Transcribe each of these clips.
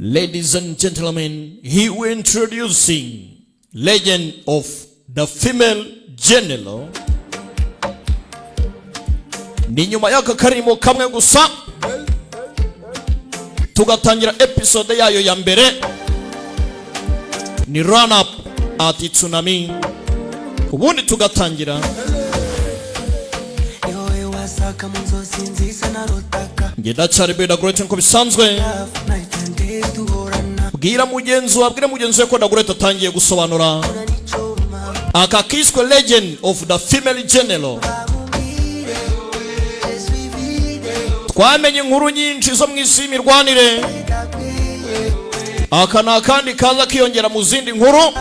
Ladies and gentlemen, he will introducing legend of the female general. Ni nyuma y'aka karimo kamwe gusa tugatangira episode yayo ya mbere. Ni run up at Tsunami, ubundi tugatangira. Ngenda cyari beda great nko bisanzwe. Bwira mugenzi we ko Dagurete atangiye gusobanura aka kiswe legend of the female general. Twamenye inkuru nyinshi zo mu isi mirwanire, aka nakandi kaza kiyongera mu zindi nkuru.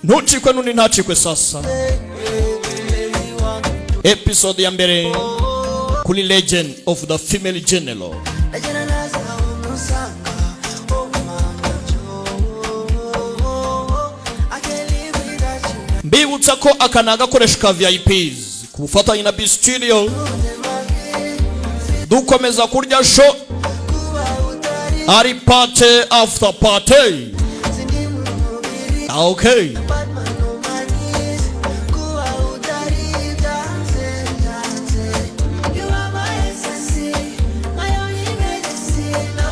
Ntucikwe nuni ntacikwe sasa. Episode ya mbere kuri legend of the female general. Mbibutsa ko akanaga koresha ka VIPs ku bufatanye na B Studio. Dukomeza kurya show ari party after party. Okay.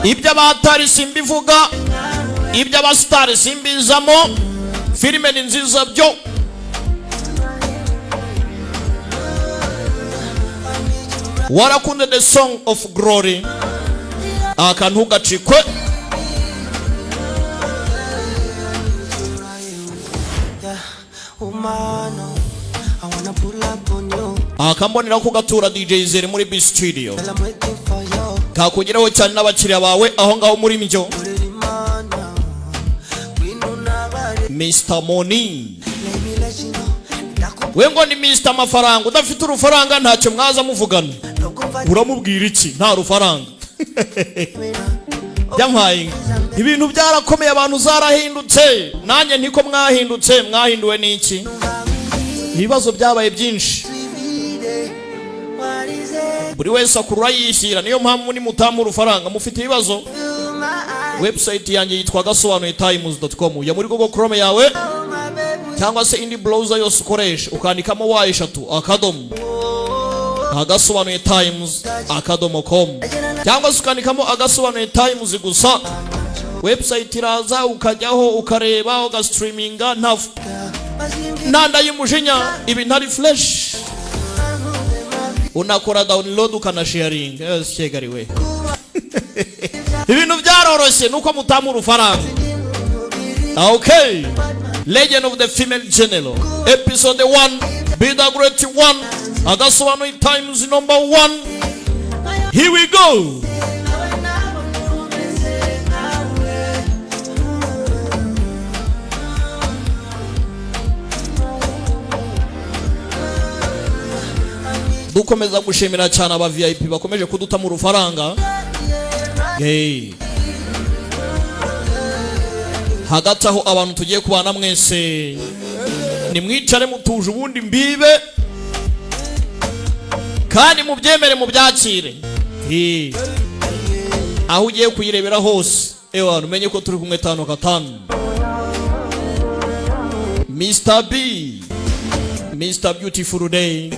Ibya batari simbivuga, ibya bastari simbizamo. Filime ni nziza byo. Warakunde the song of glory, akantu gacikwe. Akambonera ko gatura DJ Zeri muri B Studio. Kakugeraho cyane n'abakiriya bawe aho ngaho muri mjo. Mr. Money, we ngo ni Mr. Mafaranga. Udafite urufaranga ntacyo mwaza muvugana. Uramubwira iki nta rufaranga? Yampaye ibintu byarakomeye, abantu zarahindutse. Nanjye ntiko mwahindutse, mwahinduwe n'iki? Ibibazo byabaye byinshi, buri wese akurura yishyira. Niyo mpamvu ni mutamu urufaranga mufite ibibazo. Website yanjye yitwa gasobanuye-times.com. Ya muri Google Chrome yawe cyangwa se indi browser yose ukoresha ukandikamo y3 akadomo agasobanuye-times.com cyangwa se ukandikamo agasobanuye-times gusa. Website iraza ukajyaho ukareba ugastreaminga nanda y'umujinya. Ibi ntari flash, unakora download ukanasharing. Shegariwe ibintu byaroroshye nuko mutamu urufaranga. Okay, legend of the female general, episode 1, Be the Great One, Agasobanuye Times number 1. Here we go. Dukomeza gushimira cyane aba VIP bakomeje kuduta mu rufaranga. Hagati aho abantu tugiye kubana mwese nimwicare mutuje ubundi mbibe kandi mubyemere mubyakire. Aho ugiye kuyirebera hose ewana umenye ko turi kumwe 5-5. Mr. B, Mr. Beautiful Day,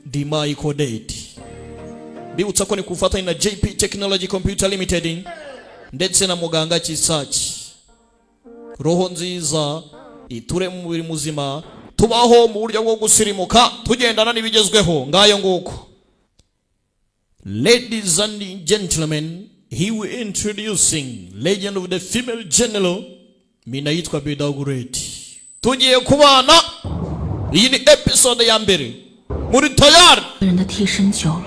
Dima Ikodate. Bibutsa ko ni kufatanya na JP Technology Computer Limited ndetse na Muganga Kisachi. Roho nziza iture mu mubiri muzima, tubaho mu buryo bwo gusirimuka tugendana n'ibigezweho ngayo nguko. Ladies and gentlemen, he will introducing legend of the female general. Mina yitwa Dagurete. Tugiye kubana. Iyi ni episode ya mbere. Muri tayari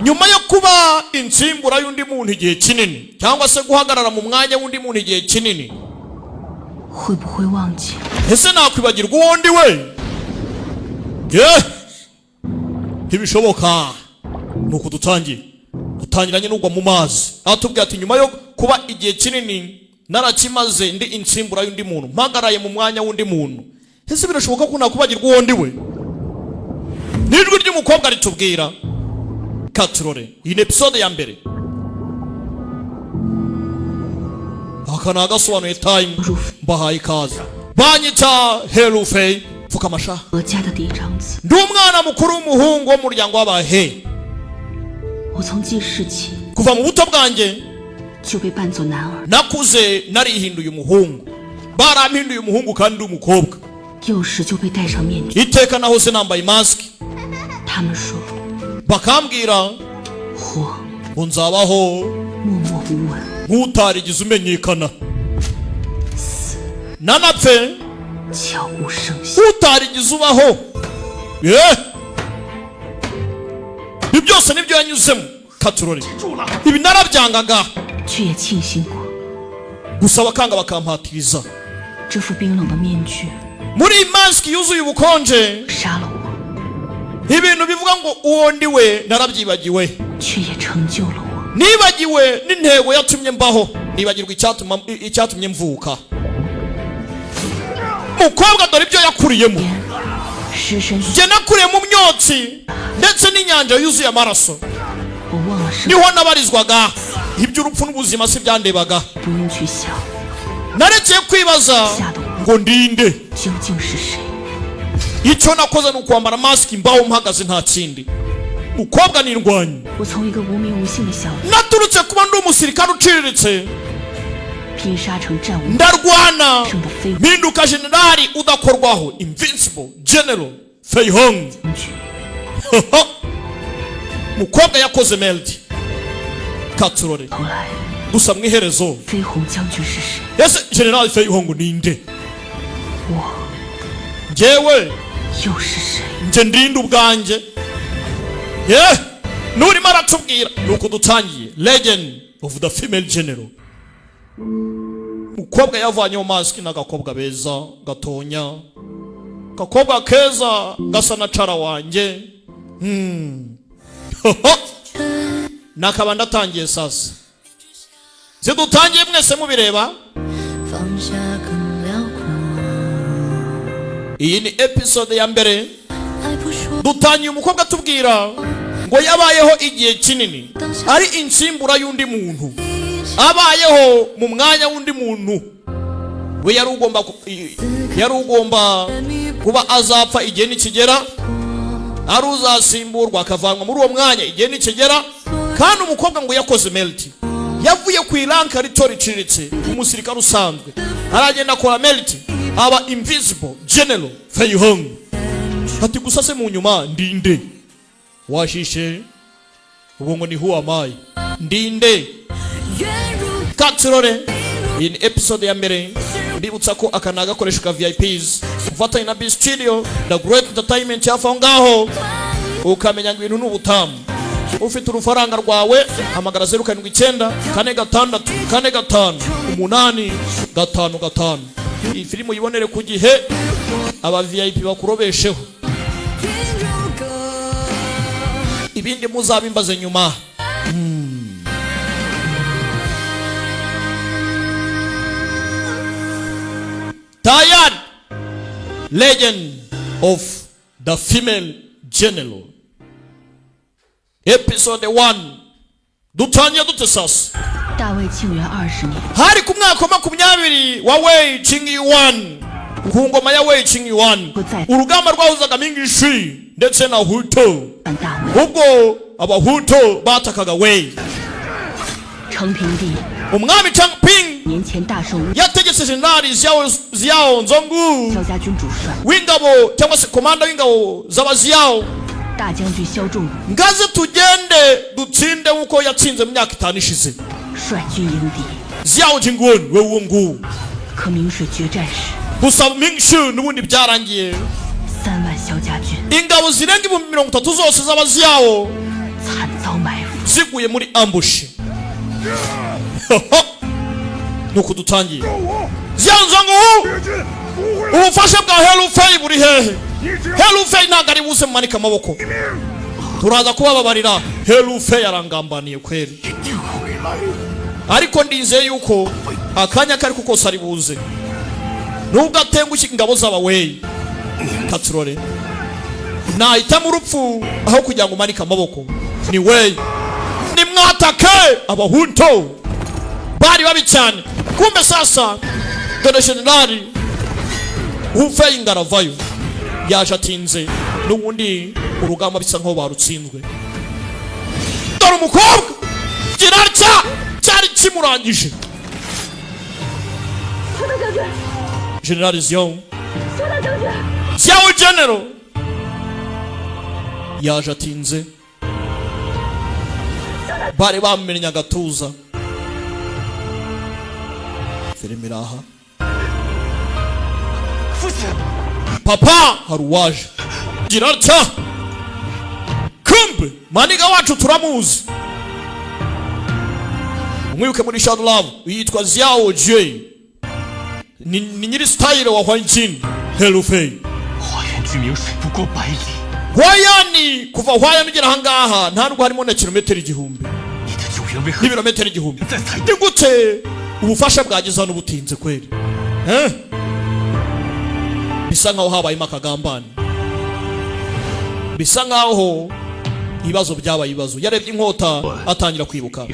nyuma yo kuba insimbura y'undi muntu igihe kinini cyangwa se guhagarara mu mwanya w'undi muntu igihe kinini, ese nakwibagirwa uwundi we? Ntibishoboka. Nuko dutangiranye n'ugwa mu mazi. Atubwira ati nyuma yo kuba igihe kinini narakimaze ndi insimbura y'undi muntu, mpagaraye mu mwanya w'undi muntu, ese birashoboka ko nakwibagirwa uwundi we? Nijwi ry'umukobwa ritubwira. Katurore iyi episode ya mbere. akana gasobanuye time bahaye ikaze banyita Helufei pfukamasha ndi umwana mukuru w'umuhungu wo mu muryango w'abahe kuva mu buto bwanjye nakuze narihinduye umuhungu barampinduye umuhungu kandi ndi umukobwa iteka nahose nambaye mask bakambwira ngo nzabaho nk'utarigize umenyekana nanapfe utarigize ubaho ibi byose nibyo yanyuzemo katurore ibi narabyangaga gusa bakanga bakampatiriza muri iyi mask yuzuye ubukonje ibintu bivuga ngo uwo ndi we narabyibagiwe nibagiwe n'intego yatumye mbaho nibagirwa icyatumye mvuka mukobwa dore ibyo yakuriyemo njye nakuriye mu myotsi ndetse n'inyanja yuzuye amaraso niho nabarizwaga iby'urupfu n'ubuzima si byandebaga narekeye kwibaza ngo ndinde icyo nakoze ni ukwambara mask mbaho mpagaze nta kindi mukobwa n'indwanyi naturutse kuba ndi umusirikare uciriritse ndarwana mpinduka generali udakorwaho invincible general Fei Hong mukobwa yakoze melody katurore gusa mwiherezo ese general Fei Hong ninde njyewe nje ndinde ubwanjye nurimo aratubwira nuko dutangiye legend of the female general mukobwa yavanyeho mask n'agakobwa beza gatonya gakobwa keza gasa na cara wanjye nakaba ndatangiye sasa zidutangiye mwese mubireba iyi ni episode ya mbere dutangiye umukobwa tubwira ngo yabayeho igihe kinini ari insimbura y'undi muntu abayeho mu mwanya w'undi muntu we yari ugomba kuba azapfa igihe nikigera ari uzasimburwa akavanwa muri uwo mwanya igihe nikigera kandi umukobwa ngo yakoze melody yavuye ku iranka rito riciriritse umusirikare usanzwe aragenda akora melody aba invisible general Fei Hong ati gusa se mu nyuma ndinde washishe ubwo ngo ni who am I ndinde katurore in episode ya mbere mbibutsa ko akana gakoresha ka VIPs ufatanye na B Studio the great entertainment yafa ngaho ukamenya ngo ibintu n'ubutamu ufite urufaranga rwawe hamagara 079 46 45 855 iyi filmu yibonere ku gihe aba VIP bakurobesheho ibindi muzabimbaze nyuma Tired legend of the female general episode 1 dutangiye dute sasa hari ku mwaka wa 20 wa Wei Qingyuan ku ngoma ya Wei Qingyuan urugamba rwahuzaga Ming Shi ndetse na Huto ubwo abahuto batakaga Wei umwami Changping yategetse generali Xiao Zonggu w'ingabo cyangwa se komanda w'ingabo z'abaziao ngaze tugende dutsinde uko yatsinze mu myaka 5 ishize Xiao Jingwen we wungu gusa Ming Shi n'ubundi byarangiye ingabo zirenga 30 zose z'abaziao ziguye muri ambush nuko dutangiye Xiao ubufasha bwa Helufei buri hehe Helufei ntagari buze manika amaboko turaza kubababarira Helufei arangambaniye kweri ariko ndizeye yuko akanya kari kuko sari buze nubwo atengushye ingabo z'abawei katurore nahita mu rupfu aho kugira ngo manika amaboko ni Wei ni mwatake abahunto bari babi cyane. Kumbe sasa dore generali Ufei ngaravayo yaje atinze n'ubundi urugamba bisa nkaho barutsinzwe. Dore umukobwa kirarya cyari kimurangije. General Xiao General yaje atinze, bari bamenye agatuza. Filime iraha. Papa hari uwaje girarya. Kumbe maniga wacu turamuzi, umwibuke muri Shadow Love yitwa Xiao Jie, ni nyiri style wa Huanjin Helufei. Hwayani kuva Hwayani ugera ahangaha nta nubwo harimo na kilometero 1000 n'ibirometero 1000. Ni gute ubufasha bwageza hano butinze kweli? Bisa nkaho habayemo akagambane, bisa nkaho ibibazo byabaye ibibazo. Yarebye inkota atangira kwibuka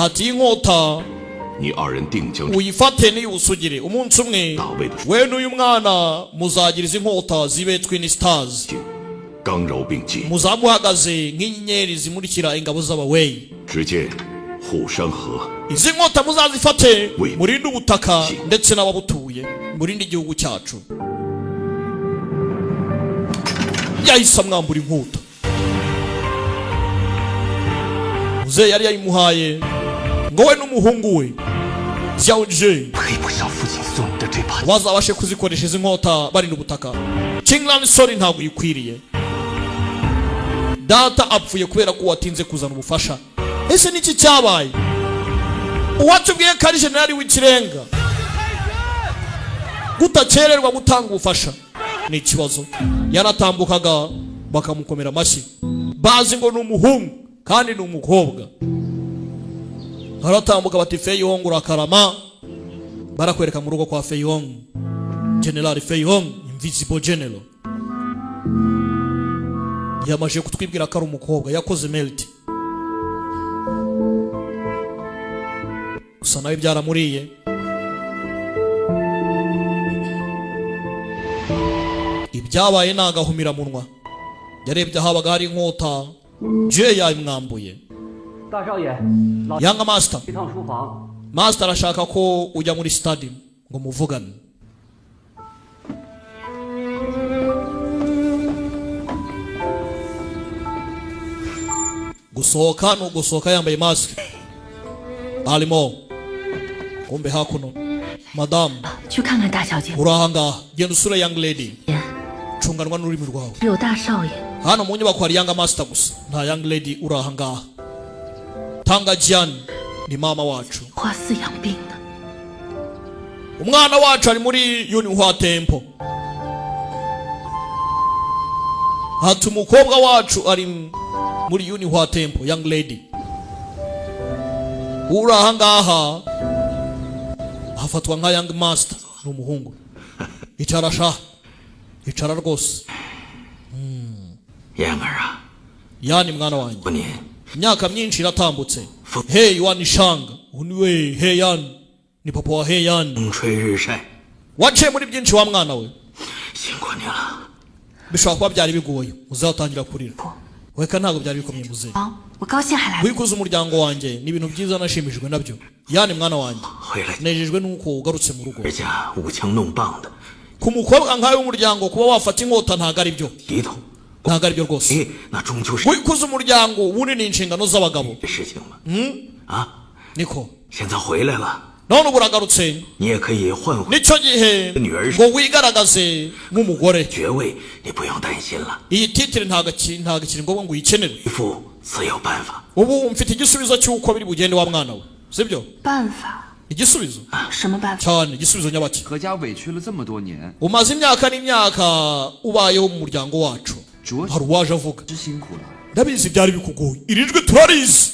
ati inkota uyifate ni usugire, umunsi umwe we n'uyu mwana muzagiriza inkota zibe Twin Stars, muzamuhagaze nk'inyenyeri zimurikira ingabo z'abawei. Izi nkota muzazifate murinde ubutaka ndetse n'ababutuye, murinde igihugu cyacu. Yahise amwambura inkota. Muze yari yayimuhaye ngo we n'umuhungu we Xiao Jie bazabashe kuzikoresha izi nkota barinda ubutaka. Qinglan sorry ntabwo yikwiriye. Data apfuye kubera ko watinze kuzana ubufasha. Ese niki cyabaye? Uwatubwiye ko ari generali w'ikirenga gutacererwa gutanga ubufasha ni ikibazo. Yaratambukaga bakamukomera amashyi, bazi ngo ni umuhungu kandi ni umukobwa. Haratambuka bati Fei Hong urakarama, barakwereka mu rugo kwa Fei Hong. General Fei Hong, Invisible General, yamaje kutwibwira ko ari umukobwa yakoze melt. Gusa nawe byaramuriye. Ibyabaye nagahumira munwa. Yarebye habaga hari inkota Jie yamwambuye. Yanga master, master arashaka ko ujya muri stadium ngo muvugane. Gusohoka no gusohoka yambaye mask. Alimo kumbe hakuno madam urahanga genda usura young lady cunganwa n'ururimi rwawe. Hano mu nyubako hari young master gusa nta young lady urahanga. Tanga Jian ni mama wacu, umwana wacu ari muri Yunihua Temple. Hatu umukobwa wacu ari muri Yunihua Temple young lady. Urahangaha hafatwa nka young master n'umuhungu. Icara sha, icara rwose. Yangara Yani mwana wanjye imyaka myinshi iratambutse. Hey Wanishanga uniwe Hey Yan ni papa wa Hey Yan. Waciye muri byinshi wa mwana we. Bishobora kuba byari bigoye uzatangira kurira. Weka ntabwo byari bikomeye muze. Wikuza umuryango wanjye ni ibintu byiza nashimishijwe nabyo. Yani mwana wanjye nejejwe nuko ugarutse mu rugo. Ku mukobwa nkawe w'umuryango kuba wafata inkota ntago ari byo. Ntago ari byo rwose. Wikuza umuryango ubundi ni inshingano z'abagabo. Niko none ubu uragarutse nicyo gihe ngo wigaragaze nk'umugore. Iyi titire ntago kiri ngombwa ngo uyikenere. Ubu mfite igisubizo cy'uko biri bugende wa mwana we, sibyo? Igisubizo cyane, igisubizo nyabaki. Umaze imyaka n'imyaka ubayeho mu muryango wacu. Hari uwaje avuga ndabizi byari bikugoye, irijwe turarizi.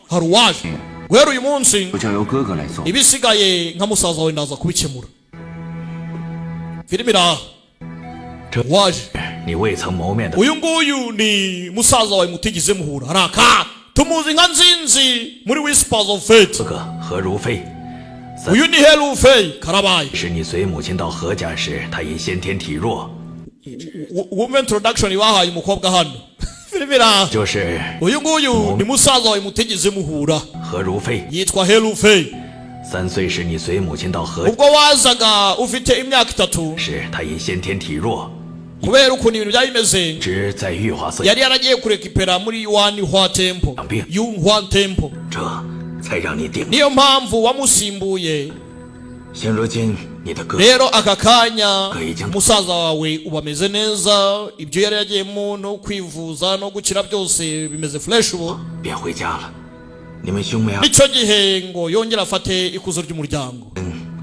Hari uwaje wera uyu munsi ibisigaye nka musaza wawe ndaza kubikemura. Filime iraha waje uyu nguyu ni musaza wawe mutigeze muhura. Haraka tumuzi nka Nzinzi muri Whispers of Fate. 这个何如飞， uyu ni Herufei Karabaye. 是你随母亲到何家时，她因先天体弱， wumva introduction bahaye umukobwa hano. Filibira 就是 uyu nguyu ni musaza wawe mutegeze muhura. 何如飞。 yitwa Herufei. 3岁时你随母亲到何， ubwo wazaga ufite imyaka 3, 是她因先天体弱， kubera ukuntu ibintu byari bimeze 只在玉华寺， yari yaragiye kurekipera muri Yuanhua Temple. Yunhua Temple. 这才让你定。 niyo mpamvu wamusimbuye. 现如今你的哥 rero aka kanya musaza wawe ubameze neza, ibyo yari yagiyemo no kwivuza no gukira byose bimeze fresh ubu. 便回家了，你们兄妹二 icyo gihe ngo yongera afate ikuzo ry'umuryango.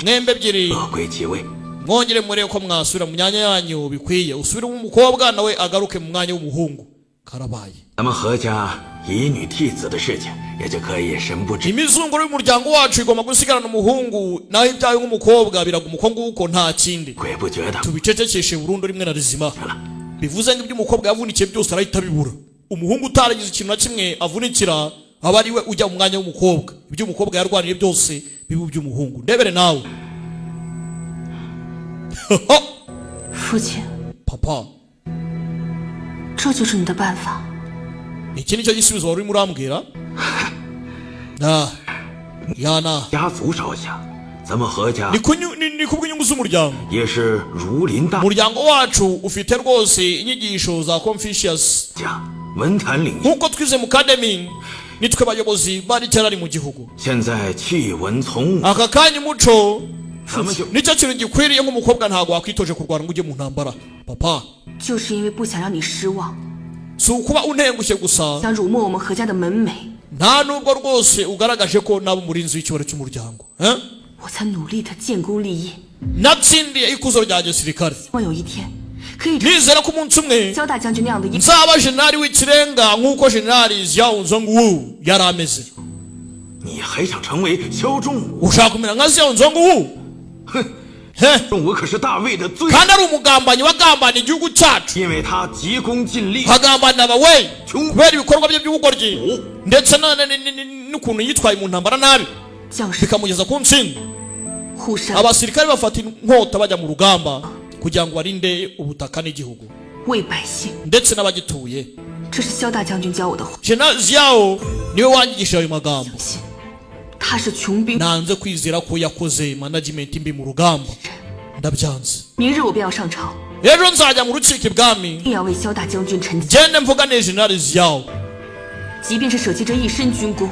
mwembe ebyiri 各归其位。 mwongere murebe ko mwasubira mu myanya yanyu bikwiye, usubire mu mukobwa nawe agaruke mu mwanya w'umuhungu. Karabaye. 咱们何家以女替子的事情也就可以神不知。 imizunguro y'umuryango wacu igomba gusigarana umuhungu, naho ibyawe nk'umukobwa biraguma uko nguko nta kindi. 鬼不觉得 tubicecekeshe burundu rimwe na rizima. bivuze ngo ibyo umukobwa yavunikiye byose arahita bibura. umuhungu utaragize ikintu na kimwe avunikira aba ari we ujya mu mwanya w'umukobwa. ibyo umukobwa yarwaniye byose bibu by'umuhungu. ndebere nawe. 父亲， papa, 这就是你的办法。 iki nicyo gisubizo wari urimo urambwira? yana 家族着想，咱们何家 ni kubw'inyungu z'umuryango. 也是如临大 umuryango wacu ufite rwose inyigisho za Confucius. 家，文坛领域。 nk'uko twize mu academy nitwe bayobozi bari cyarari mu gihugu. 现在弃文从武， aka kanya umuco 咱们就 nicyo kintu gikwiriye nk'umukobwa. ntabwo wakwitoje kurwana ngo ujye mu ntambara. papa, 就是因为不想让你失望， si ukuba untengushye gusa, 想辱没我们何家的门楣， nta nubwo rwose ugaragaje ko naba umurinzi w'icyubahiro cy'umuryango. 我才努力的建功立业， natsindiye ikuzo rya gisirikare. 希望有一天可以成 nizera ko umunsi umwe 焦大将军那样的英雄。 nzaba jenerali w'ikirenga nk'uko jenerali Xiao Zhongwu yari ameze. 你还想成为萧仲武？ ushaka kumera nka Xiao Zhongwu? 哼， he 仲武可是大魏的最， kandi ari umugambanyi wagambaniye igihugu cyacu, 因为他急功近利， hagambanira abawe Cyungu. kubera ibikorwa bye by'ubugoryi ndetse n'ukuntu yitwaye mu ntambara nabi 将士 bikamugeza ku ntsinzi. 护山 abasirikare bafata inkota bajya mu rugamba kugira ngo barinde ubutaka n'igihugu 为百姓， ndetse n'abagituye. 这是萧大将军教我的话。 Jenerali Xiao niwe wanyigishije ayo magambo. 信他是穷兵， nanze kwizera ko yakoze management mbi mu rugamba, ndabyanze. 明日我便要上朝， ejo nzajya mu rukiko ibwami 一定要为萧大将军陈情， gende mvugane Jenerali Xiao. 即便是舍弃这一身军功，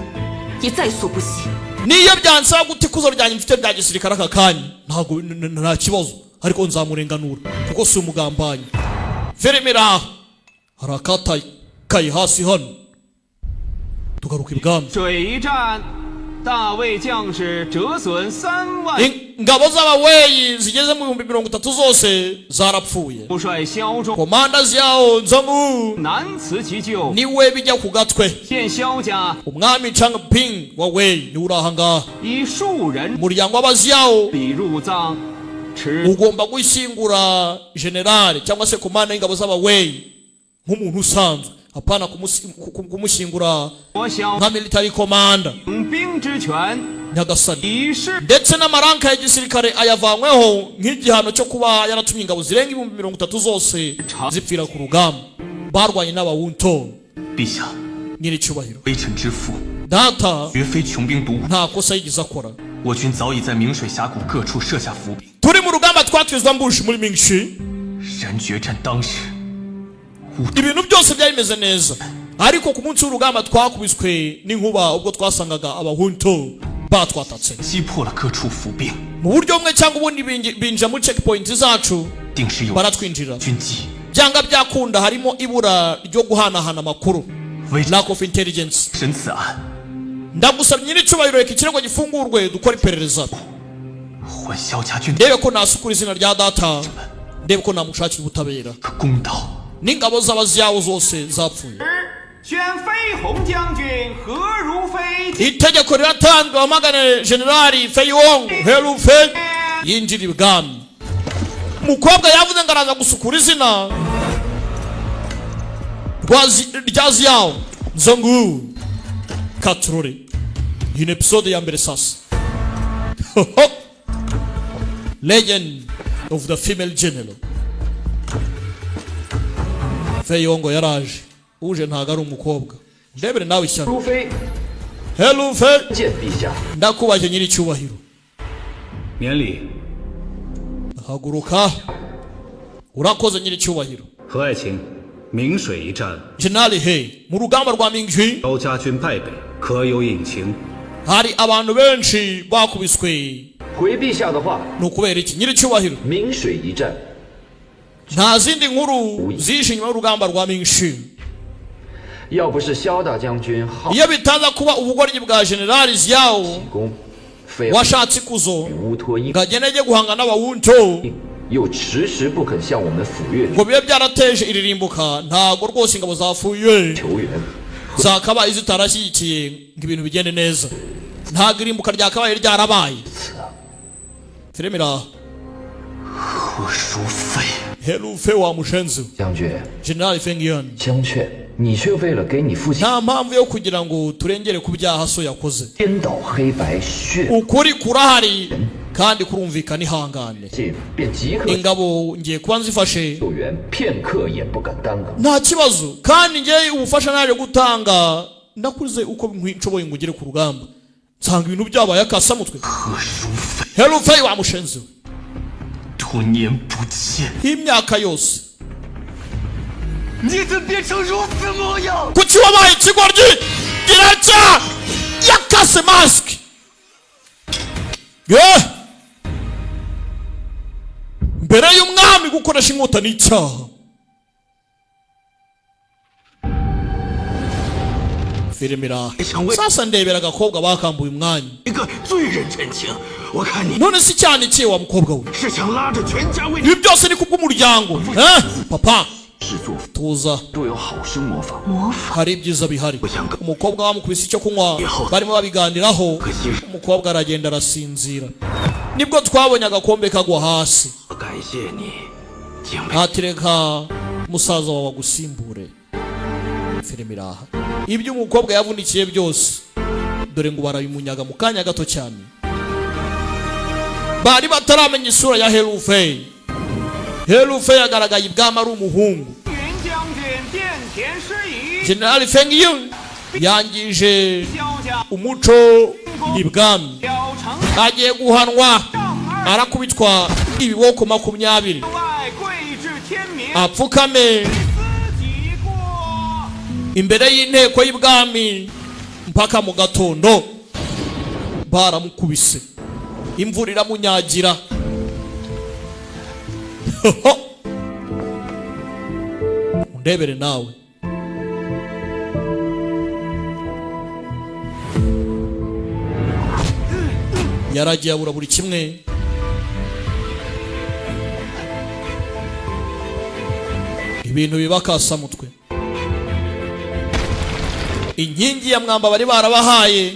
也在所不惜。 niyo byansaba guta ikuzo ryanjye mfite bya gisirikare aka kanya ntabwo nta kibazo, ariko nzamurenganura kuko si umugambanyi. Feremera hari akataye hasi hano. tugaruka ibwami. 水一战，大魏将士折损3万， ingabo z'abaweyi zigeze mu 30,000 zose zarapfuye. 不率萧仲 komanda Xiao Zhongwu 难辞其咎， niwe bijya ku gatwe. 现萧家 umwami Changping wa Wei niwe uri aha ngaha. 以数人 umuryango w'abaziyawo 比入葬，持 ugomba gushyingura generali cyangwa se komanda y'ingabo z'abaweyi nk'umuntu usanzwe, apana kumushyingura 我晓 nka military commander 领兵之权， nyagasani. 以示 ndetse n'amaranka ya gisirikare ayavanyweho nk'igihano cyo kuba yaratumye ingabo zirenga 30,000 zose zipfira ku rugamba barwanye n'abawunto. 陛下， nyiricyubahiro 微臣之父 data 绝非穷兵黩武， nta kosa yigeze akora. 我军早已在明水峡谷各处设下伏笔。 turi mu rugamba twatwizwa mbushi muri Mingshi, 然决战当时， ibintu byose byari bimeze neza, ariko ku munsi w'urugamba twakubiswe n'inkuba ubwo twasangaga abahunto batwatatse. 击破了各处伏兵， mu buryo bumwe cyangwa ubundi binjira muri checkpoint zacu 定是有 baratwinjira. 军机。 byanga byakunda harimo ibura ryo guhanahana amakuru, 微臣 lack of intelligence. 审此案， ndagusabye nyiricyubahiro reka ikirego gifungurwe dukora iperereza, 还萧家军 ndebe ko nasukura izina rya data, ndebe ko namushakira ubutabera. 个公道。 n'ingabo z'abaziyawo zose zapfuye. 宣飞鸿将军何如飞 itegeko riratanzwe wamagane generali Feiyong Herufei yinjira ibwami. umukobwa yavuze ngo araza gusukura izina rya Xiao Zhongwu katurore iyi ni episode ya mbere sasa. Legend of the female general. Feyongo yaraje uje ntago ari umukobwa ndebere nawe ishyano. 如妃 Hello Fe 见陛下。 ndakubaje nyiri cyubahiro. 免礼。 haguruka urakoze nyiri cyubahiro. 何爱卿，明水一战， General He mu rugamba rwa Mingxi 高家军败北，可有隐情？ hari abantu benshi bakubiswe. 回陛下的话， nukubera iki nyiri cyubahiro? 明水一战， nta zindi nkuru zishe nyuma y'urugamba rwa Mingxi. 要不是萧大将军好 iyo bitaza kuba ubugoryi bwa General Xiao 功，非 washatse ikuzo 乌托因， ngagenda ajye guhanga n'abawunto 又迟迟不肯向我们府岳 ngo bibe byarateje iririmbuka ntago rwose ingabo zapfuye 求援， zakabaye zitarashyigikiye ngo ibintu bigende neza. ntago irimbuka ryakabaye ryarabaye. filime iraha. 何如妃， Herufe wa mushenzi 将军， General Feng Yuan 相劝你却为了给你父亲 nta mpamvu yo kugira ngo turengere ku byaha so yakoze. 颠倒黑白，血 ukuri kurahari kandi kurumvikana ihangane. 气，便即刻 ingabo ngiye kuba nzifashe 救援，片刻也不敢耽搁。 nta kibazo kandi ngiye ubufasha naje gutanga nakuze uko nshoboye ngo ugere ku rugamba nsanga ibintu byabaye akasamutwe. 何如妃， Herufe wa mushenzi 多年不见， imyaka yose 你怎变成如此模样？ kuki wabaye ikigoryi giracya yakase mask. mbere y'umwami gukoresha inkota n'icyaha. filime iraha. sasa ndebera agakobwa bakambuye umwanya 一个罪人陈情，我看你 none si cyane kiye wa mukobwa we 是想拉着全家为 ibi byose ni kubw'umuryango. papa 制作 tuza 多有好生魔法， hari ibyiza bihari. 不想跟 umukobwa bamukubise icyo kunywa barimo babiganiraho umukobwa aragenda arasinzira nibwo twabonye agakombe kagwa hasi. 感谢你，敬佩。 ntatireka musaza wawe agusimbure. filime iraha. ibyo umukobwa yavunikiye byose dore ngo barabimunyaga mu kanya gato cyane. bari bataramenya isura ya Herufe. Herufe yagaragaye ibwami ari umuhungu. 云将军殿前失仪， General Feng Yuan yangije 萧家 umuco ibwami 小城 agiye guhanwa 正二 arakubitwa ibiboko 20 外跪至天明， apfukame 思己过。 imbere y'inteko y'ibwami mpaka mu gatondo. baramukubise imvura iramunyagira. undebere nawe. yaragiye abura buri kimwe. ibintu bibakasamutwe. inkingi ya mwamba bari barabahaye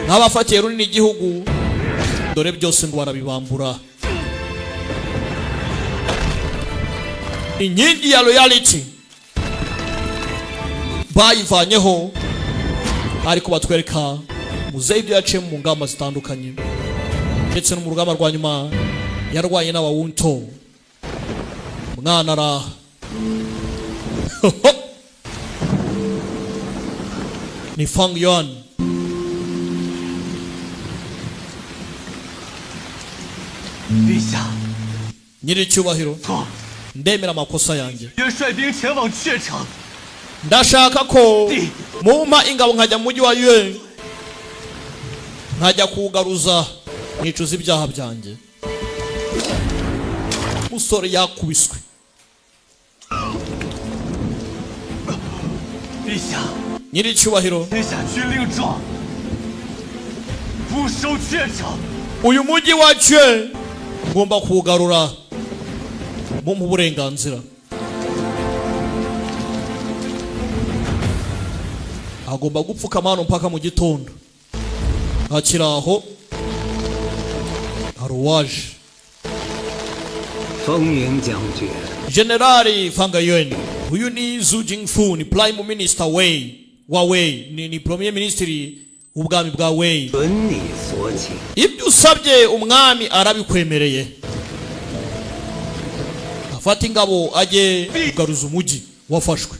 n'abafatiye runini igihugu dore byose ngo barabibambura. inkingi ya loyalty bayivanyeho ariko batwereka muzeyi ibyo yaciye mu ngamba zitandukanye ndetse no mu rugamba rwa nyuma yarwanye n'abawunto. mwana araha. ni Feng Yuan. 陛下， nyiri cyubahiro 错， ndemera amakosa yanjye. 愿率兵前往阙城。 ndashaka ko mumpa ingabo nkajya mu mujyi wa Yue nkajya kugaruza nicuza ibyaha byanjye. musore yakubiswe. 陛下， nyiri cyubahiro 天下军令状，不守阙城。 uyu mujyi wa Yue ngomba kuwugarura mumpa uburenganzira. agomba gupfukama hano mpaka mu gitondo. hakiri aho hari uwaje. 风云将军， Generali Feng Yuan. uyu ni Zhu Jingfu ni Prime Minister Wei wa Wei, ni premier ministri ubwami bwa Wei. 准你所请。 Ibyo usabye umwami arabikwemereye. Afata ingabo ajye kugaruza umugi wafashwe.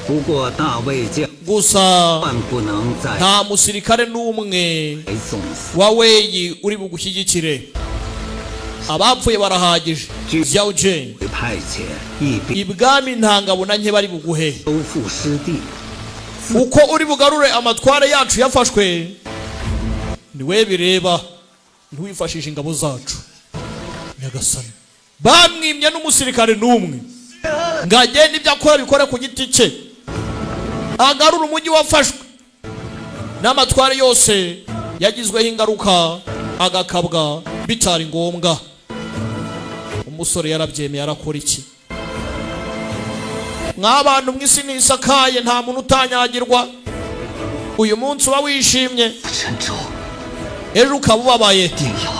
不过大卫将 Gusa 万不能再 nta musirikare n'umwe 来送死。 wa Wei uri bugushyigikire. Abapfuye barahagije. Xiao Jing 会派遣义兵 ibwami nta ngabo na nke bari buguhe. 收复失地。 Uko uri bugarure amatware yacu yafashwe niwe bireba, ntiwifashishe ingabo zacu. Nyagasani bamwimye n'umusirikare n'umwe ngagenda ibyo akora bikore ku giti cye, agarura umugi wafashwe n'amatware yose yagizweho ingaruka agakabwa bitari ngombwa. Umusore yarabyemeye arakora iki? Nk'abantu mw'isi nisakaye nta muntu utanyagirwa. Uyu munsi uba wishimye, 陈州 ejo ukaba ubabaye. 定要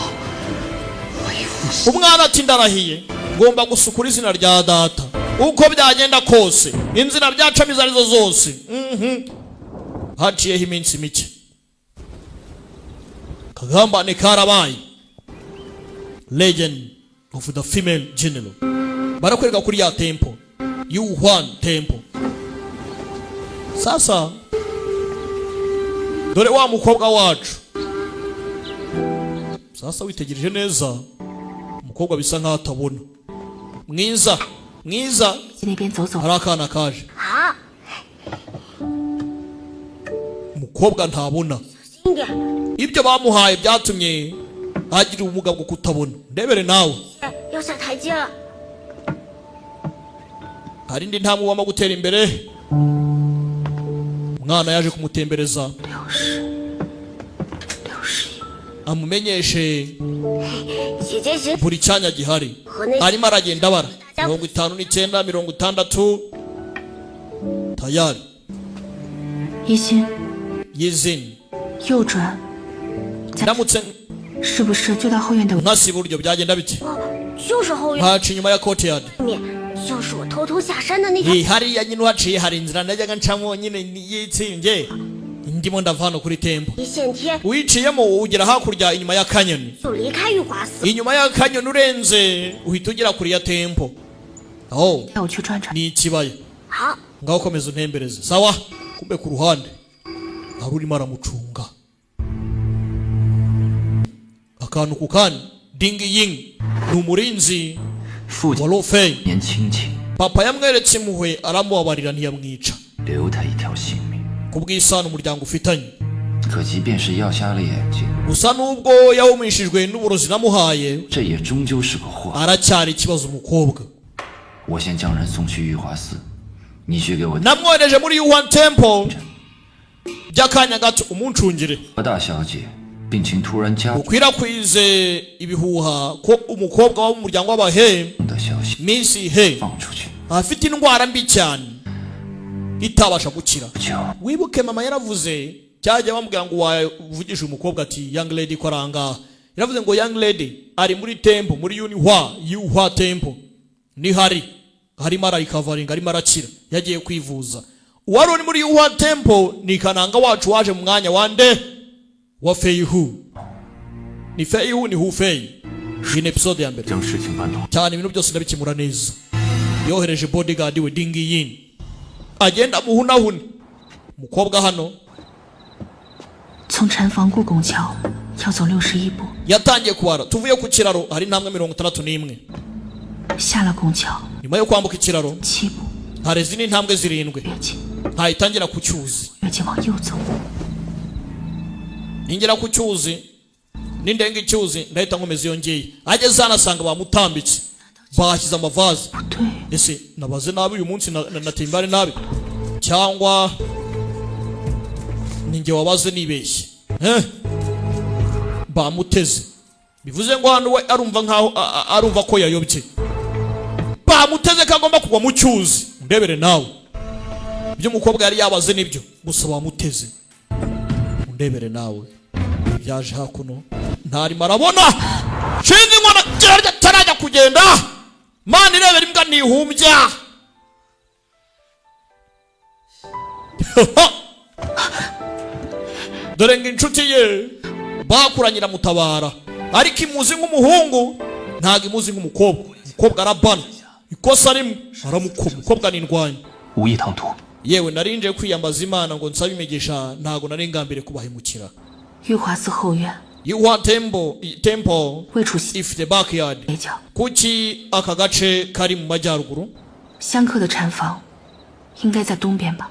为父 Umwana ati ndarahiye ngomba gusukura izina rya data uko byagenda kose, inzira byacamo izo arizo zose. Haciyeho iminsi mike kagambane karabaye. Legend of the female general barakwereka kuri ya temple Yuhuan temple. Sasa dore wa mukobwa wacu. Sasa witegereje neza umukobwa bisa nkaho atabona. Mwiza mwiza 去那边走走。 hari akana kaje. Umukobwa ntabona. Ibyo bamuhaye byatumye agira ubumuga bwo kutabona. Ndebere nawe 要下台阶了。 hari indi ntamwe wama gutera imbere. Umwana yaje kumutembereza amumenyeshe 姐姐行， buri cyanya gihari. Arimo aragenda bara 59, 60 tayari. 一心 Yizin 右转， ndamutse 是不是就到后院的 nkasi buryo byagenda bite? 就是后院 Haca inyuma ya courtyard. 面，就是我偷偷下山的那条。 Hariya nyine uhaciye hari inzira najyaga ncamo nyine yitsembye ndimo ndava hano kuri tempo. 一线天 Wiciyemo ugera hakurya inyuma ya kanyoni. 就离开玉华寺。 Inyuma ya kanyoni urenze uhita ugera kuri ya tempo. Oh, 带我去转转？ ni ikibaya. 好， Ngaho komeza untembereze. Sawa? Kumbe ku ruhande hari urimo aramucunga. Akantu ku kandi Ding Ying ni umurinzi 父 wa 亲 Lo Fei. 年亲戚， Papa yamweretse impuhwe aramubabarira ntiyamwica 留他一条性命。 kubw'isano umuryango ufitanye. 可即便是要瞎了眼睛， Gusa nubwo yahumishijwe n'uburozi namuhaye 这也终究是个祸。 aracyari ikibazo umukobwa. 我先将人送去玉华寺，你去给我 Namwohereje muri Yuhuan Temple by'akanya gato umuncungire. 何大小姐病情突然加重 Ukwirakwize ibihuha ko umukobwa wo mu muryango w'abahe 的消息 Miss He 放出去， afite indwara mbi cyane itabasha gukira. 不久 Wibuke mama yaravuze cyajya bamubwira ngo wavugisha umukobwa ati young lady ko aranga. Yaravuze ngo young lady ari muri temple muri Yuhua Temple ni harimo arayikavaringa arimo arakira yagiye kwivuza. Uwari uri muri Yuhua Temple ni kananga wacu waje mu mwanya wande wa Fei Hu. Ni Fei Hu ni Hu Fei. Iyi ni episode ya mbere 将事情办妥。 cyane ibintu byose ndabikemura neza. Yohereje bodyguard we Ding Yin agenda muhunahune. Umukobwa hano 从禅房故宫桥要走61步， yatangiye kubara. Tuvuye ku kiraro hari intambwe 61. 下了宫桥 Nyuma yo kwambuka ikiraro 7步， hari izindi ntambwe 7. 越近 Ntayitangira ku cyuzi. 越近往右走， Ningera ku cyuzi nindenga icyuzi ndahita nkomeza iyo ngiye. Ageze hano asanga bamutambitse bashyize amavaze. 不对， Ese nabaze nabi uyu munsi natimbare nabi cyangwa ninjye wabaze nibeshye? Bamuteze bivuze ngo hano we arumva nkaho arumva ko yayobye. Bamuteze kagomba kugwa mu cyuzi. Ndebere nawe ibyo umukobwa yari yabaze nibyo gusa bamuteze. Ndebere nawe byaje hakuno ntari marabona shinga inkona kirarya tarajya kugenda. Mana irebera imbwa nihumbya. dore ngo inshuti ye bakuranyira mutabara ariko imuzi nk'umuhungu ntago imuzi nk'umukobwa. Umukobwa arabana ikosa rimwe aramukoma. Umukobwa n'indwanya. 无意唐突， yewe narinje kwiyambaza Imana ngo nsabe imigisha ntago nari ngambire kubahemukira. 玉华寺后院 Yuhwa temple 未出席 if the backyard 北角， kuki aka gace kari mu majyaruguru. 香客的禅房应该在东边吧？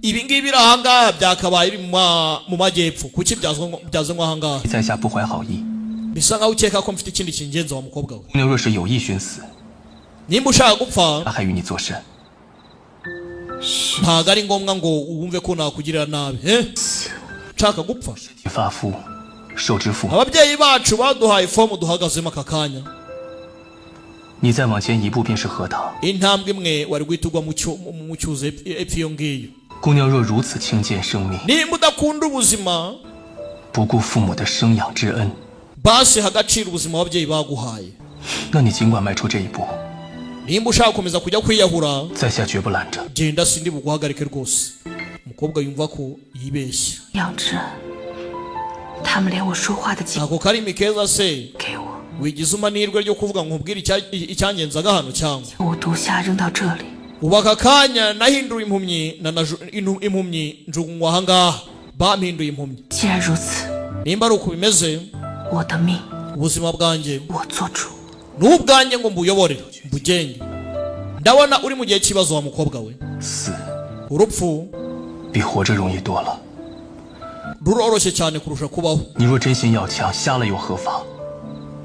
ibi ngibi biri ahangaha byakabaye iri mu majyepfo. kuki byazanywa ahangaha? 在下不怀好意。 bisa nkaho ukeka ko mfite ikindi kingenza wa mukobwa we. 公牛若是有意寻死， nimba ushaka gupfa 他还与你作甚？ ntago ari ngombwa ngo wumve ko nakugirira nabi. nshaka gupfa 体发肤，受之父。 ababyeyi bacu baduhaye fomu duhagazemo aka kanya. 你再往前一步便是荷塘。 intambwe imwe wari guhita ugwa mu cyuzi epfo iyo ngiyo. 姑娘若如此轻贱生命， nimba udakunda ubuzima 不顾父母的生养之恩， basi hagaciro ubuzima ababyeyi baguhaye. 那你尽管迈出这一步， nimba ushaka gukomeza kujya kwiyahura 在下绝不拦着。 genda sindi buguhagarike rwose. umukobwa yumva ko yibeshya. 杨志，他们连我说话的机会 ako karimi keza se 给我， wigize umanirwe ryo kuvuga ngo nkubwire icyangenzaga hano cyangwa 我毒下扔到这里， ubu aka kanya nahinduye impumyi njugunywa ahangaha bampinduye impumyi. 既然如此， nimba ari uko bimeze 我的命 ubuzima bwanjye 我做主。 n'ubwanjye ngo mbuyobore mbugenge. ndabona uri mu gihe cy'ibibazo wa mukobwa we. 死 urupfu 比活着容易多了。 ruroroshye cyane kurusha kubaho. 你若真心要强，瞎了又何妨？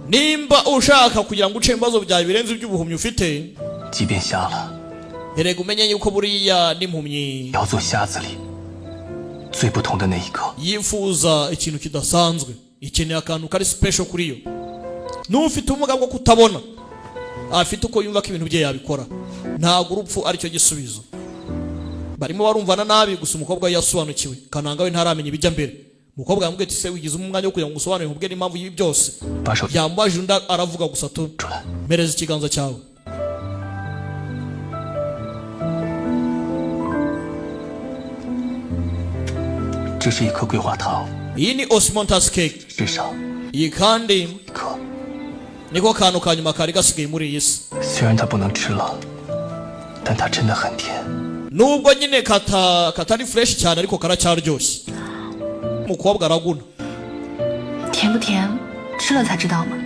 nimba ushaka kugira ngo uce ibibazo byawe birenze iby'ubuhumyi ufite, 即便瞎了， erega umenye yuko buriya n'impumyi 也要做瞎子里最不同的那一个。 yifuza ikintu kidasanzwe, ikeneye akantu kari special kuri yo. n'ufite ubumuga bwo kutabona afite uko yumva ko ibintu bye yabikora. ntabwo urupfu aricyo gisubizo. barimo barumvana nabi gusa umukobwa we yasobanukiwe. kananga we ntaramenya ibijya mbere. umukobwa yamubwiye ati se wigize umwanya wo kugira ngo usobanure nkubwire n'impamvu y'ibi byose. 把手 yamubajije undi aravuga gusa tu 出来。 mereza ikiganza cyawe. 这是一颗桂花糖， iyi ni osmontas cake. 世上 iyi kandi 一颗。 niko kantu ka nyuma kari gasigaye muri iyi si. 虽然它不能吃了，但它真的很甜。 nubwo nyine katari fresh cyane ariko karacyaryoshye. umukobwa araguna. 甜不甜，吃了才知道嘛。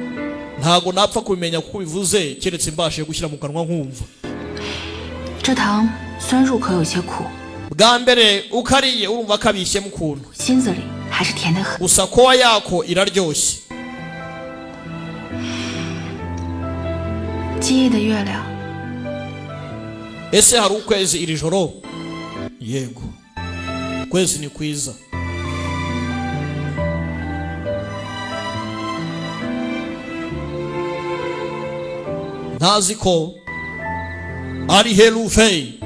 ntago napfa kubimenya kuko bivuze keretse mbashije gushyira mu kanwa nkumva. 这糖虽然入口有些苦， bwa mbere ukariye urumva kabishyemo ukuntu, 心子里还是甜得很。 gusa kowa yako iraryoshye. 今夜的月亮， ese hari ukwezi iri joro? yego, ukwezi ni kwiza. ntazi ko ari Helufei,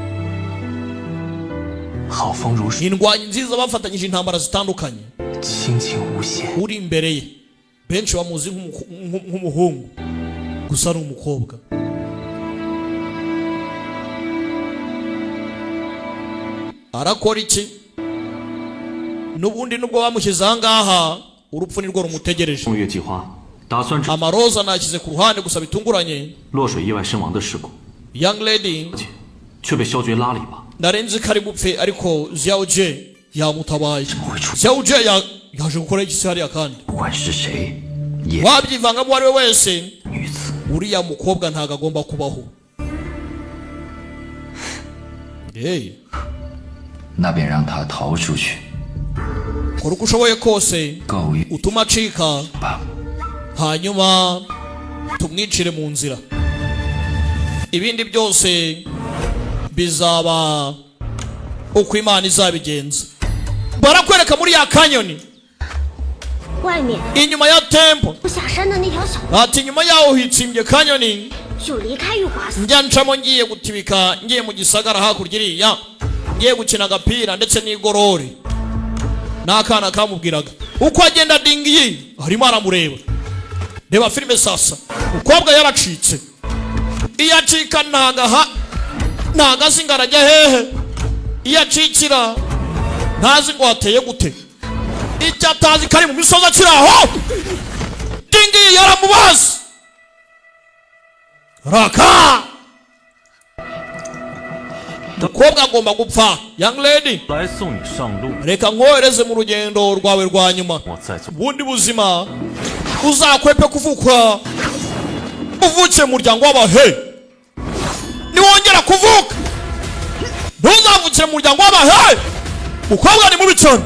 好风如水， indwanyi nziza bafatanyije intambara zitandukanye. 清情无限。 uri imbere ye benshi bamuzi nk'umuhungu gusa ari umukobwa. arakora iki? n'ubundi nubwo bamushyize ahangaha urupfu nirwo rumutegereje. 风月计划打算制 amaroza nashyize ku ruhande gusa bitunguranye. 落水意外身亡的事故， young lady 却被萧绝拉了一把。 narenze ko ari bupfe ariko Xiaojie yamutabaye. Xiaojie yaje gukora iki hariya kandi? 不管是谁，也 wabyivangamo uwo ari we wese, 女子 uriya mukobwa ntago agomba kubaho. Hey, 那便让他逃出去， kora uko ushoboye kose 狗欲 utuma acika, 吧。 hanyuma tumwicire mu nzira. ibindi byose bizaba uko Imana izabigenza. barakwereka muri ya kanyoni 外面 inyuma ya tempo, 下山的那条小路 ati inyuma yaho hitsimbye kanyoni 就离开玉华寺。 njya ncamo ngiye gutibika ngiye mu gisagara hakurya iriya, ngiye gukina agapira ndetse n'igorori. n'akana kamubwiraga uko agenda dingiye harimo aramureba. reba filime sasa, umukobwa yaracitse. iyo acika ntago azi ngo arajya hehe. iyo acikira ntazi ngo hateye gute, icyo atazi kari mu misozi akiri aho dingi yaramubaza. Raka umukobwa agomba gupfa. Young lady, 来送你上路。 reka nkohereze mu rugendo rwawe rwa nyuma. 我在做 ubundi buzima uzakwepe kuvuka uvuke mu muryango w'abahe. Niwongera kuvuka ntuzavukire mu muryango w'abahe. Mukobwa ni mubi cyane.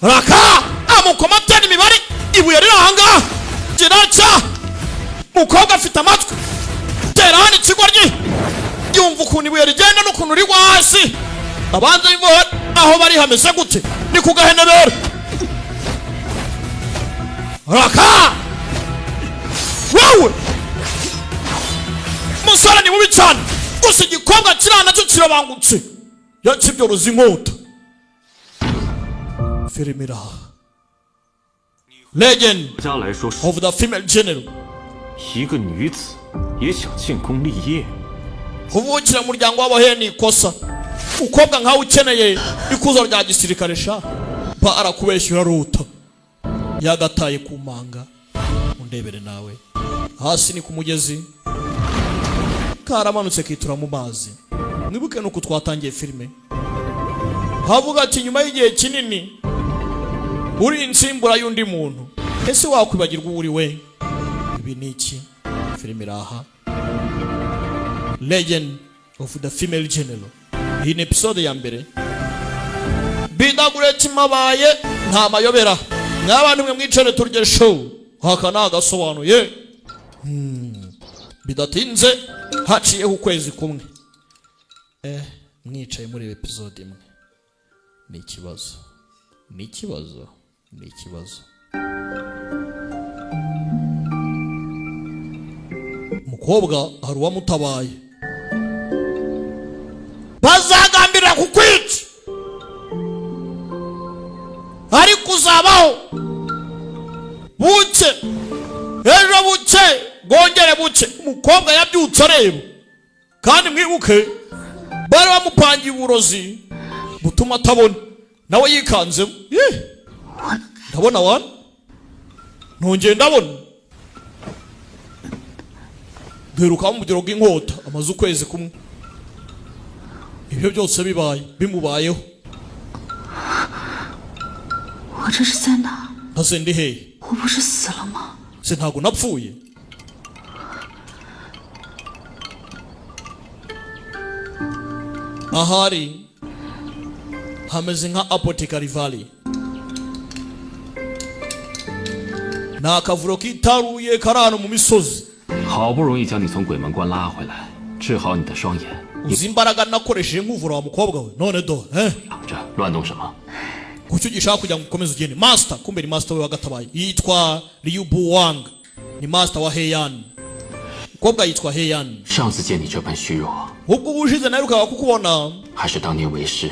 Raka amukomatera imibare, ibuye riri ahangaha giraca. Mukobwa afite amatwi, tera hano ikigoryi, yumva ukuntu ibuye rigenda n'ukuntu rigwa hasi. Abanza bivuga aho bari hameze gute, ni ku gahenebera. Raka wowe musore ni mubi cyane, gusa igikobwa kirana cyo kirabangutse yakibyoroza inkota. Filmira Legend 家来说， of the female general. 一个女子也想建功立业， kuvukira mu muryango w'abahe ni ikosa. Ukobwa nkawe ukeneye ikuzo rya gisirikare sha ba arakubeshyura ruta yagataye ku manga. Undebere nawe hasi ni ku mugezi, karamanutse kitura mu mazi. Mwibuke nuko twatangiye filime, havuga ati nyuma y'igihe kinini uri insimbura y'undi muntu, ese wakwibagirwa uri we? Ibi ni iki? Filime iraha Legend of the female general. Iyi ni episode ya mbere. Bidagureti mabaye nta mayobera. N'abantu mwe mwicare turye show haka nagasobanuye. Bidatinze haciyeho ukwezi kumwe. Mwicaye muri episode imwe. Ni ikibazo. Ni ikibazo. Ni ikibazo. Mukobwa hari uwamutabaye. Bazagambira kukwica, ariko uzabaho buke ejo buke bwongere buke. Umukobwa yabyutse areba, kandi mwibuke bari bamupangiye uburozi butuma atabona, nawe yikanzemo. Ndabona wana ntongeye ndabona duheruka mu mugero bw'inkota amaze ukwezi kumwe. Ibyo byose bibaye bimubayeho. 我这是在哪？ Ase ndi hehe? 我不是死了吗？ Se ntago napfuye. Ahari hameze nka Apothecary Valley. Na akavuro kitaruye karano mu misozi. 好不容易将你从鬼门关拉回来，治好你的双眼， Uzi imbaraga nakoresheje nkuvura wa mukobwa we. None do养着乱动什么？ kucyo gishaka kujya gukomeza ugende. Master, kumbe ni master we wagatabaye. Yitwa Liu Buwang. Ni master wa Heian. Mukobwa yitwa Heian. 上次见你这般虚弱， Ubwo ubushize naherukaga kukubona 还是当年为师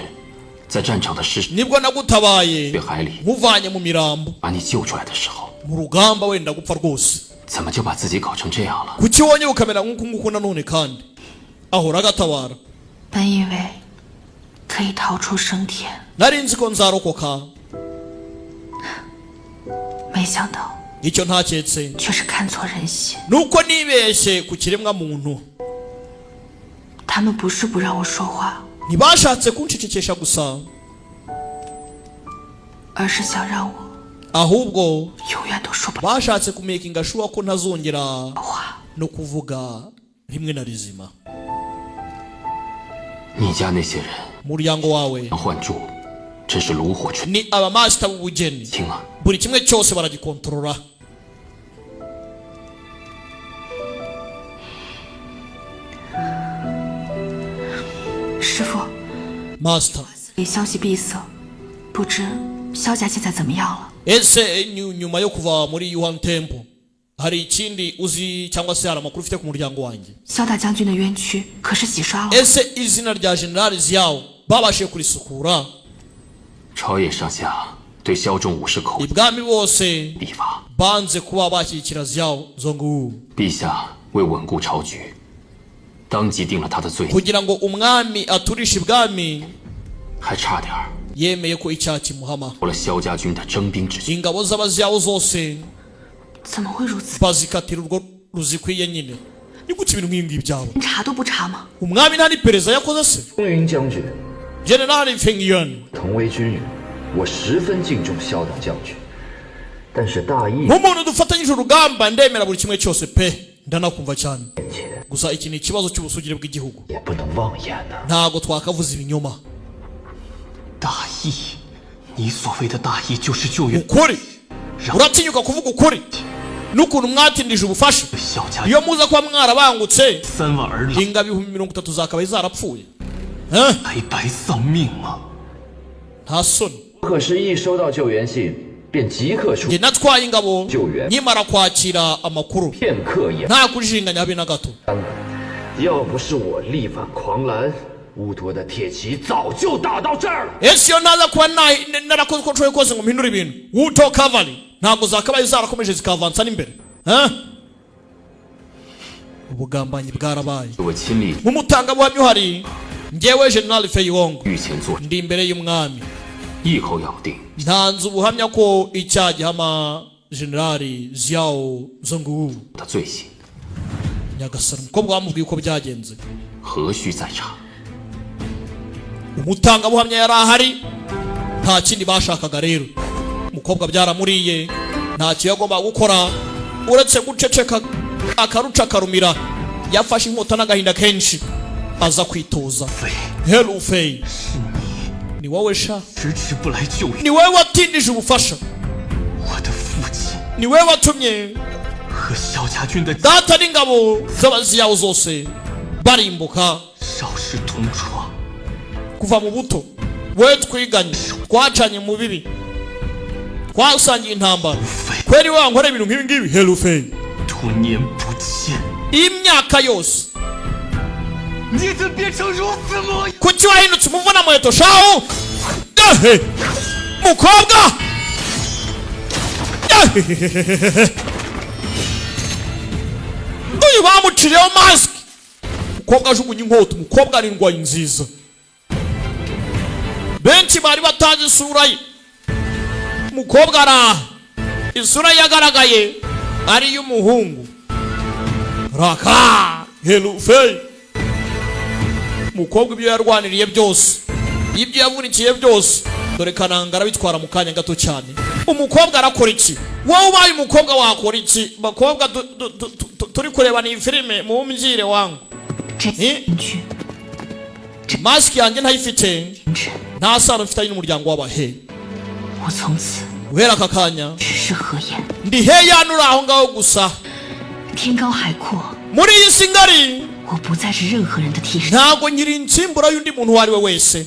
在战场的尸 nibwo nagutabaye 血海里 nkuvanye mu mirambo 把你救出来的时候， mu rugamba wenda gupfa rwose. 怎么就把自己搞成这样了？ Kuki wonye ukamera nk'uko nguko nanone kandi ahora agatabara. 本以为可以逃出升天， Nari nzi ko nzarokoka, 没想到 icyo ntaketse 却是看错人心。 nuko nibeshye ku kiremwa muntu. 他们不是不让我说话， Ntibashatse kunshikikisha gusa, 而是想让我 ahubwo 永远都说不了 bashatse kumekinga shuwa ko ntazongera 话。 no kuvuga rimwe na rizima. 你家那些人 Umuryango wawe 换柱，真是炉火纯 ni abamaster b'ubugeni. 青啊！ Buri kimwe cyose baragikontorora. 师傅， Master, 里消息闭塞，不知萧家现在怎么样了？ ese nyuma yo kuva muri Yuan Temple hari ikindi uzi cyangwa se hari amakuru ufite ku muryango wanjye? 萧大将军的冤屈可是洗刷了？ Ese izina rya General Xiao babashije kurisukura? 朝野上下对萧仲武是口 Ibwami bose 必罚， banze kuba bashyigikira Xiao Zongwu. 陛下为稳固朝局，当即定了他的罪， kugira ngo umwami aturishe ibwami 还差点 yemeye ko icyaha kimuhama 夺了萧家军的征兵之权。 ingabo z'abaziyaho zose 怎么会如此？ bazikatira urwo ruzikwiye nyine. Ni gute ibintu nk'ibi ngibi byabo? 查都不查吗？ umwami nta n'iperereza yakoze se? 风云将军， General Feng Yuan 同为军人，我十分敬重萧大将军，但是大义 nk'umuntu dufatanyije urugamba ndemera buri kimwe cyose pe ndanakumva cyane 面前 gusa iki ni ikibazo cy'ubusugire bw'igihugu 也不能妄言呐、ntago twakavuza ibinyoma 大义，你所谓的大义就是救援 ukuri uratinyuka kuvuga ukuri n'ukuntu mwatindije ubufasha 萧家 iyo muza kuba mwarabangutse 3万儿郎 ingabo 30,000 zakabaye zarapfuye 白白丧命吗？ nta soni 可是，一收到救援信，便即刻出， njye natwaye ingabo 救援 nkimara kwakira amakuru 片刻也。 nta kujijinganya habe na gato 要不是我力挽狂澜，乌多的铁骑早就打到这儿了。 ese iyo ntaza kuba narakoze uko nshoboye kose ngo mpindure ibintu wuto cavalry ntabwo zakabaye zarakomeje zikavansa n'imbere ubugambanyi bwarabaye 我亲历 nk'umutangabuhamya uhari njyewe General Fei Hong 御前作证， ndi imbere y'umwami 一口咬定 ntanze ubuhamya ko icyaha gihama Generali Xiao Zhongwu 的罪行， nyagasani umukobwa wamubwiye uko byagenze 何须再查？ umutangabuhamya yari ahari nta kindi bashakaga rero umukobwa byaramuriye ntacyo yagomba gukora uretse guceceka akaruca akarumira yafashe inkota n'agahinda kenshi aza kwitoza Hello Fei ni wowe sha 迟迟不来救援， ni wowe watindije ubufasha 我的父亲 ni wowe watumye 和萧家军的 data n'ingabo z'abaziyaho zose barimbuka 少时同床， kuva mu buto we twiganye twacanye mu bibi twasangiye intambara kweri wankora ibintu nk'ibi ngibi Hello Fei 多年不见， imyaka yose 你怎变成如此模样？ kuki wahindutse umuvuna muheto shahu yahe mukobwa yahe uyu bamuciriyeho masike umukobwa ajugunye inkota umukobwa ari indwayi nziza benshi bari batazi isura ye umukobwa araha isura ye yagaragaye ari iy'umuhungu raka Hello Fei umukobwa ibyo yarwaniriye byose ibyo yavunikiye byose dore kanangara bitwara mu kanya gato cyane umukobwa arakora iki wowe ubaye umukobwa wakora iki bakobwa turi kureba ni filime mu mbyire wangu 这邻居 mask yanjye ntayifite 停止， nta sano mfitanye n'umuryango w'abahe 我从此 guhera aka kanya 只是何言。 ndi heyanura aho ngaho gusa 天高海阔， muri iyi si ngari 我不再是任何人的替身。 ntago nkiri insimbura y'undi muntu uwo ari we wese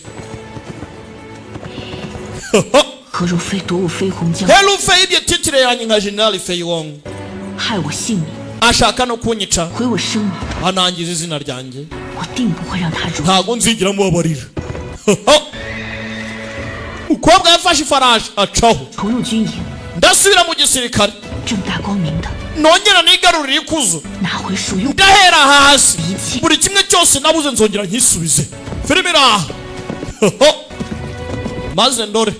何如非夺我飞鸿将， Hello Fei ibyo titire yanjye nka General Fei Hong 害我性命， ashaka no kunyica 毁我生命， anangiza izina ryanjye 我定不会让他如。 ntago nzigira mubabarira umukobwa yafashe ifarashi acaho 重入军营， ndasubira mu gisirikare 正大光明的 nongera nigarurire ikuzo 拿回属于我 ndahera hasi 一切。 buri kimwe cyose nabuze nzongera nkisubize filime iraha maze ndore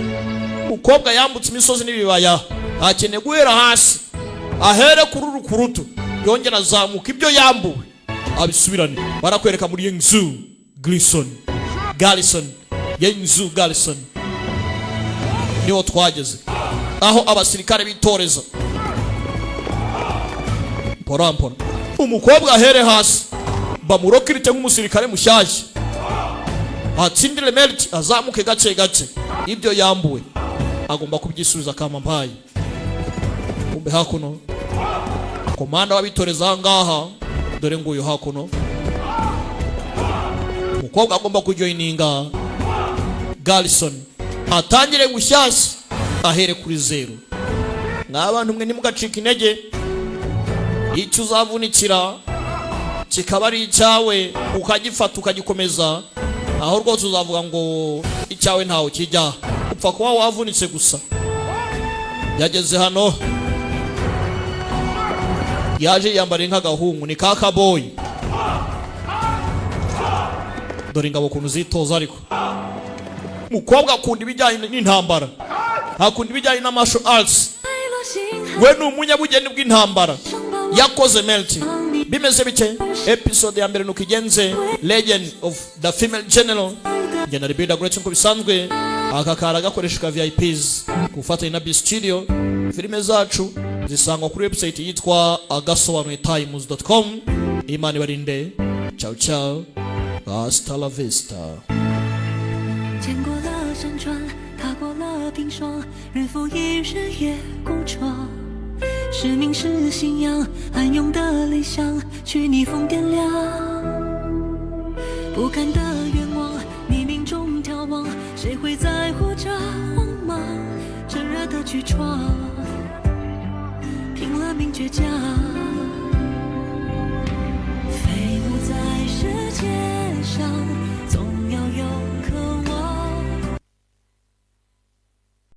umukobwa yambutse imisozi n'ibibaya akeneye guhera hasi ahere kuri rukurutu yongera azamuka ibyo yambuwe abisubirane barakwereka muri Yangzhou Garrison Yangzhou Garrison niho twageze aho abasirikare bitoreza mpora umukobwa ahere hasi bamurokirite nk'umusirikare mushyashya atsindire meriti azamuke gake gake ibyo yambuwe agomba kubyisubiza kama mpaye kumbe hakuno komanda wabitoreza ahangaha dore nguyu hakuno umukobwa agomba kujoininga Garrison atangire gushyashya ahere kuri zero n'abantu mwe nimugacika intege icyo uzavunikira kikaba ari icyawe ukagifata ukagikomeza aho rwose uzavuga ngo icyawe ntawe kijya upfa kuba wavunitse gusa yageze hano yaje yambara nk'agahungu ni kakaboyi dore ingabo ukuntu zitoza ariko mukobwa akunda ibijyanye n'intambara akunda ibijyanye na martial arts we ni umunyabugeni bw'intambara yakoze melting bimeze bike episode ya mbere nuko igenze legend of the female general ngenda ribida great nko bisanzwe akakara gakoreshwa VIPs kufatanya na B Studio filime zacu zisangwa kuri website yitwa agasobanuyetimes.com imani barinde ciao ciao hasta la vista 见过了山川，踏过了冰霜，日复一日夜孤窗。使命是信仰，暗涌的理想，去逆风点亮。不甘的愿望，泥泞中眺望，谁会在乎这慌忙？炙热的去闯，拼了命倔强。